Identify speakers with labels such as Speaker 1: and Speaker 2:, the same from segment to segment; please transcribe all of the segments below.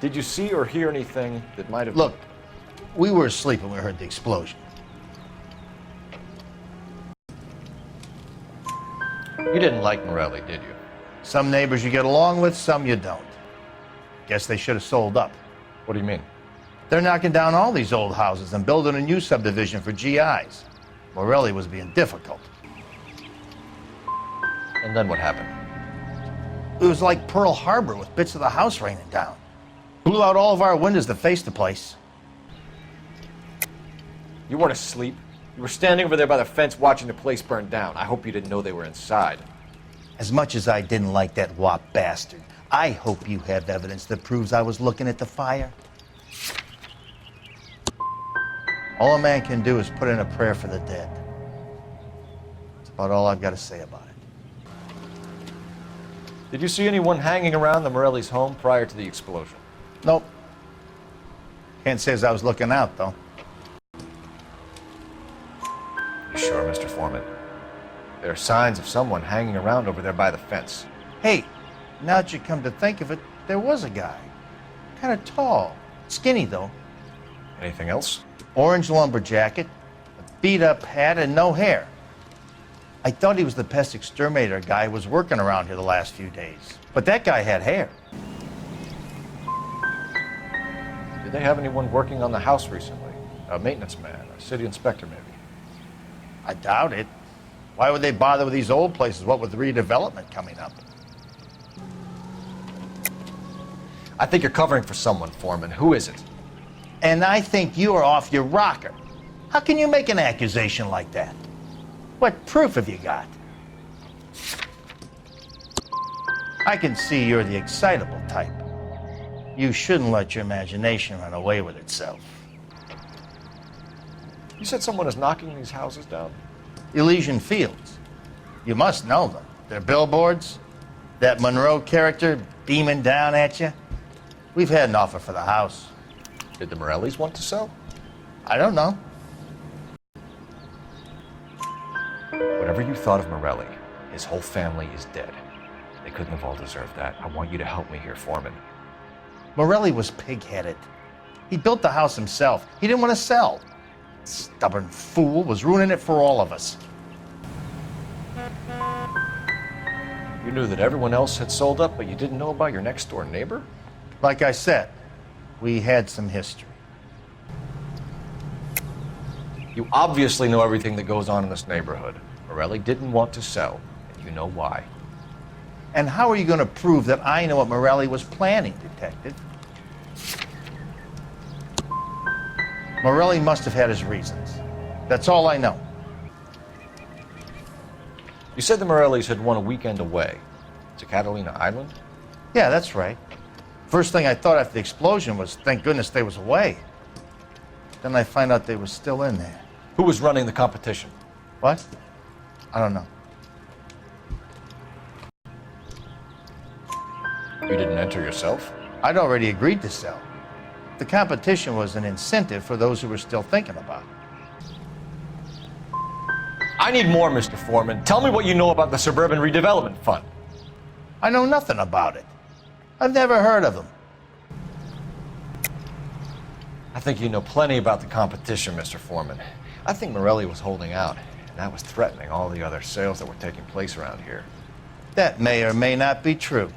Speaker 1: Did you see or hear anything that might have...
Speaker 2: Look, we were asleep when we heard the explosion.
Speaker 1: You didn't like Morelli, did you?
Speaker 2: Some neighbors you get along with, some you don't. Guess they should have sold up.
Speaker 1: What do you mean?
Speaker 2: They're knocking down all these old houses and building a new subdivision for GIs. Morelli was being difficult.
Speaker 1: And then what happened?
Speaker 2: It was like Pearl Harbor with bits of the house raining down. Blew out all of our windows that faced the place.
Speaker 1: You weren't asleep. You were standing over there by the fence watching the place burn down. I hope you didn't know they were inside.
Speaker 2: As much as I didn't like that wop bastard, I hope you have evidence that proves I was looking at the fire. All a man can do is put in a prayer for the dead. That's about all I've got to say about it.
Speaker 1: Did you see anyone hanging around the Morelli's home prior to the explosion?
Speaker 2: Nope. Can't say as I was looking out, though.
Speaker 1: You sure, Mr. Foreman? There are signs of someone hanging around over there by the fence.
Speaker 2: Hey, now that you come to think of it, there was a guy. Kind of tall. Skinny, though.
Speaker 1: Anything else?
Speaker 2: Orange lumber jacket, a beat-up hat, and no hair. I thought he was the pest exterminator guy who was working around here the last few days. But that guy had hair.
Speaker 1: Did they have anyone working on the house recently? A maintenance man, a city inspector, maybe?
Speaker 2: I doubt it. Why would they bother with these old places, what with redevelopment coming up?
Speaker 1: I think you're covering for someone, Foreman. Who is it?
Speaker 2: And I think you are off your rocker. How can you make an accusation like that? What proof have you got? I can see you're the excitable type. You shouldn't let your imagination run away with itself.
Speaker 1: You said someone is knocking these houses down?
Speaker 2: Elysian Fields. You must know them. They're billboards. That Monroe character beaming down at you. We've had an offer for the house.
Speaker 1: Did the Morellis want to sell?
Speaker 2: I don't know.
Speaker 1: Whatever you thought of Morelli, his whole family is dead. They couldn't have all deserved that. I want you to help me here, Foreman.
Speaker 2: Morelli was pig-headed. He built the house himself. He didn't want to sell. Stubborn fool was ruining it for all of us.
Speaker 1: You knew that everyone else had sold up, but you didn't know about your next-door neighbor?
Speaker 2: Like I said, we had some history.
Speaker 1: You obviously know everything that goes on in this neighborhood. Morelli didn't want to sell, and you know why.
Speaker 2: And how are you going to prove that I know what Morelli was planning, Detective? Morelli must have had his reasons. That's all I know.
Speaker 1: You said the Morellis had won a weekend away to Catalina Island?
Speaker 2: Yeah, that's right. First thing I thought after the explosion was, thank goodness they was away. Then I find out they was still in there.
Speaker 1: Who was running the competition?
Speaker 2: What? I don't know.
Speaker 1: You didn't enter yourself?
Speaker 2: I'd already agreed to sell. The competition was an incentive for those who were still thinking about it.
Speaker 1: I need more, Mr. Foreman. Tell me what you know about the Suburban Redevelopment Fund.
Speaker 2: I know nothing about it. I've never heard of them.
Speaker 1: I think you know plenty about the competition, Mr. Foreman. I think Morelli was holding out, and that was threatening all the other sales that were taking place around here.
Speaker 2: That may or may not be true.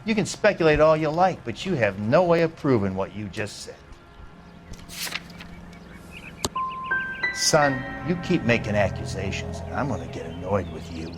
Speaker 2: You can speculate all you like, but you have no way of proving what you just said. Son, you keep making accusations, and I'm going to get annoyed with you.